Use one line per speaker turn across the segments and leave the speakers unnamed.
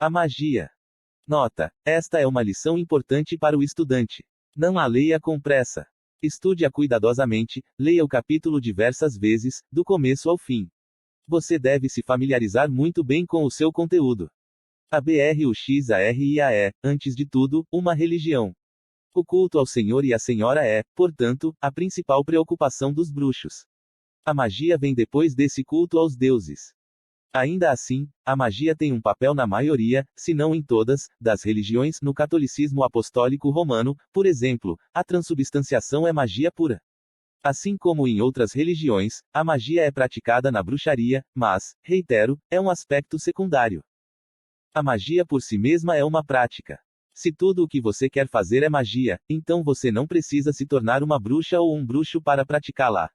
A magia. Nota: esta é uma lição importante para o estudante. Não a leia com pressa. Estude-a cuidadosamente, leia o capítulo diversas vezes, do começo ao fim. Você deve se familiarizar muito bem com o seu conteúdo. A BRUXARIA é, antes de tudo, uma religião. O culto ao Senhor e à Senhora é, portanto, a principal preocupação dos bruxos. A magia vem depois desse culto aos deuses. Ainda assim, a magia tem um papel na maioria, se não em todas, das religiões. No catolicismo apostólico romano, por exemplo, a transubstanciação é magia pura. Assim como em outras religiões, a magia é praticada na bruxaria, mas, reitero, é um aspecto secundário. A magia por si mesma é uma prática. Se tudo o que você quer fazer é magia, então você não precisa se tornar uma bruxa ou um bruxo para praticá-la.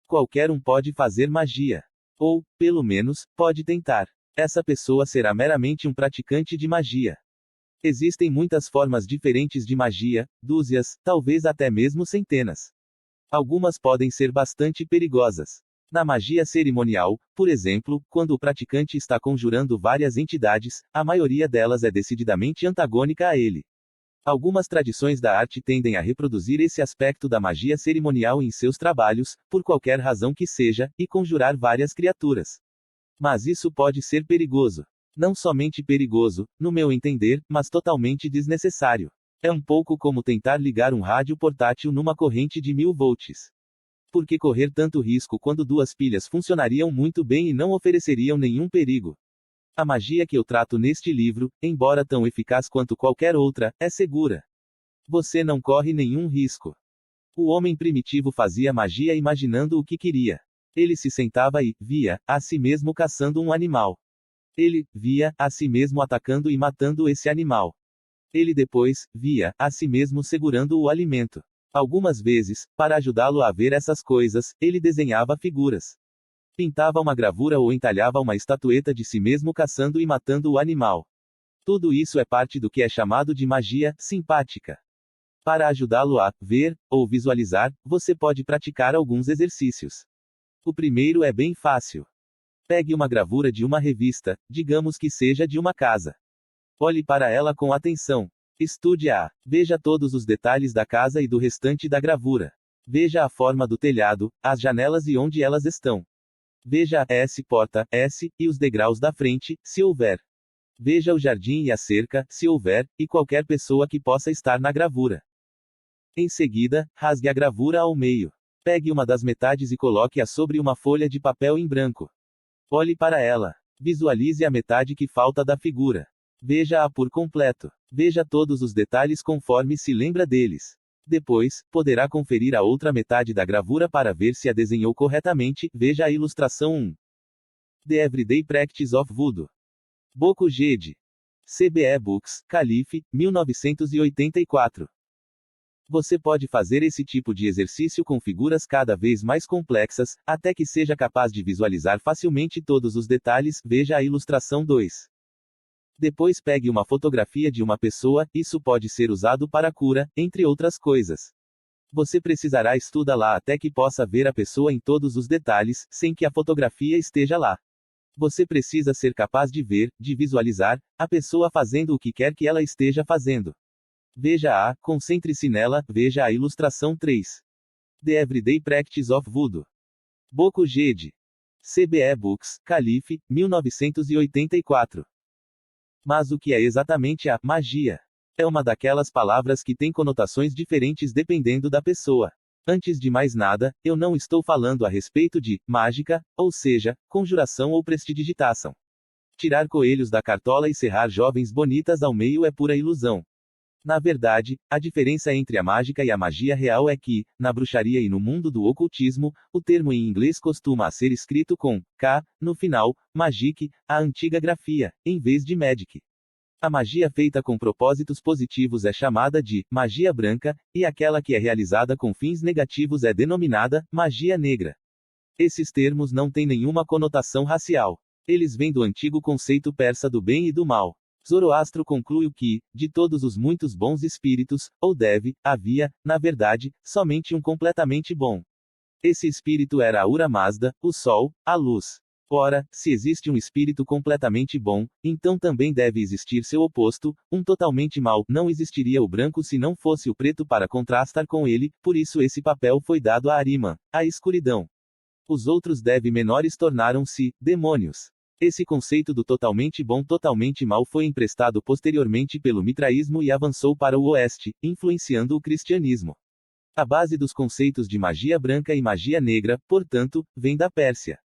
Qualquer um pode fazer magia. Ou, pelo menos, pode tentar. Essa pessoa será meramente um praticante de magia. Existem muitas formas diferentes de magia, dúzias, talvez até mesmo centenas. Algumas podem ser bastante perigosas. Na magia cerimonial, por exemplo, quando o praticante está conjurando várias entidades, a maioria delas é decididamente antagônica a ele. Algumas tradições da arte tendem a reproduzir esse aspecto da magia cerimonial em seus trabalhos, por qualquer razão que seja, e conjurar várias criaturas. Mas isso pode ser perigoso. Não somente perigoso, no meu entender, mas totalmente desnecessário. É um pouco como tentar ligar um rádio portátil numa corrente de 1000 volts. Por que correr tanto risco quando duas pilhas funcionariam muito bem e não ofereceriam nenhum perigo? A magia que eu trato neste livro, embora tão eficaz quanto qualquer outra, é segura. Você não corre nenhum risco. O homem primitivo fazia magia imaginando o que queria. Ele se sentava e via a si mesmo caçando um animal. Ele via a si mesmo atacando e matando esse animal. Ele depois via a si mesmo segurando o alimento. Algumas vezes, para ajudá-lo a ver essas coisas, ele desenhava figuras. Pintava uma gravura ou entalhava uma estatueta de si mesmo caçando e matando o animal. Tudo isso é parte do que é chamado de magia simpática. Para ajudá-lo a ver ou visualizar, você pode praticar alguns exercícios. O primeiro é bem fácil. Pegue uma gravura de uma revista, digamos que seja de uma casa. Olhe para ela com atenção. Estude-a. Veja todos os detalhes da casa e do restante da gravura. Veja a forma do telhado, as janelas e onde elas estão. Veja a porta, e os degraus da frente, se houver. Veja o jardim e a cerca, se houver, e qualquer pessoa que possa estar na gravura. Em seguida, rasgue a gravura ao meio. Pegue uma das metades e coloque-a sobre uma folha de papel em branco. Olhe para ela. Visualize a metade que falta da figura. Veja-a por completo. Veja todos os detalhes conforme se lembra deles. Depois, poderá conferir a outra metade da gravura para ver se a desenhou corretamente. Veja a ilustração 1. The Everyday Practice of Voodoo. Boku Jedi. CBE Books, Calife, 1984. Você pode fazer esse tipo de exercício com figuras cada vez mais complexas, até que seja capaz de visualizar facilmente todos os detalhes. Veja a ilustração 2. Depois pegue uma fotografia de uma pessoa, isso pode ser usado para cura, entre outras coisas. Você precisará estudá-la até que possa ver a pessoa em todos os detalhes, sem que a fotografia esteja lá. Você precisa ser capaz de ver, de visualizar, a pessoa fazendo o que quer que ela esteja fazendo. Veja-a, concentre-se nela, veja a ilustração 3. The Everyday Practice of Voodoo. Boku Jedi. CBE Books, Calife, 1984. Mas o que é exatamente a magia? É uma daquelas palavras que tem conotações diferentes dependendo da pessoa. Antes de mais nada, eu não estou falando a respeito de mágica, ou seja, conjuração ou prestidigitação. Tirar coelhos da cartola e serrar jovens bonitas ao meio é pura ilusão. Na verdade, a diferença entre a mágica e a magia real é que, na bruxaria e no mundo do ocultismo, o termo em inglês costuma ser escrito com K, no final, magic, a antiga grafia, em vez de magic. A magia feita com propósitos positivos é chamada de magia branca, e aquela que é realizada com fins negativos é denominada magia negra. Esses termos não têm nenhuma conotação racial. Eles vêm do antigo conceito persa do bem e do mal. Zoroastro conclui que, de todos os muitos bons espíritos, ou havia, na verdade, somente um completamente bom. Esse espírito era Ahura Mazda, o sol, a luz. Ora, se existe um espírito completamente bom, então também deve existir seu oposto, um totalmente mau. Não existiria o branco se não fosse o preto para contrastar com ele, por isso esse papel foi dado a Ahriman, a escuridão. Os outros deve menores tornaram-se demônios. Esse conceito do totalmente bom totalmente mau foi emprestado posteriormente pelo mitraísmo e avançou para o oeste, influenciando o cristianismo. A base dos conceitos de magia branca e magia negra, portanto, vem da Pérsia.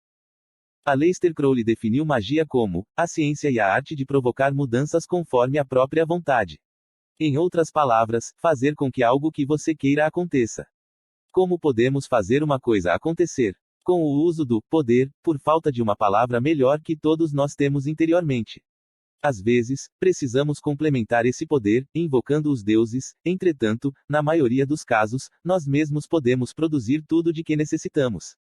Aleister Crowley definiu magia como a ciência e a arte de provocar mudanças conforme a própria vontade. Em outras palavras, fazer com que algo que você queira aconteça. Como podemos fazer uma coisa acontecer? Com o uso do poder, por falta de uma palavra melhor que todos nós temos interiormente. Às vezes, precisamos complementar esse poder, invocando os deuses, entretanto, na maioria dos casos, nós mesmos podemos produzir tudo de que necessitamos.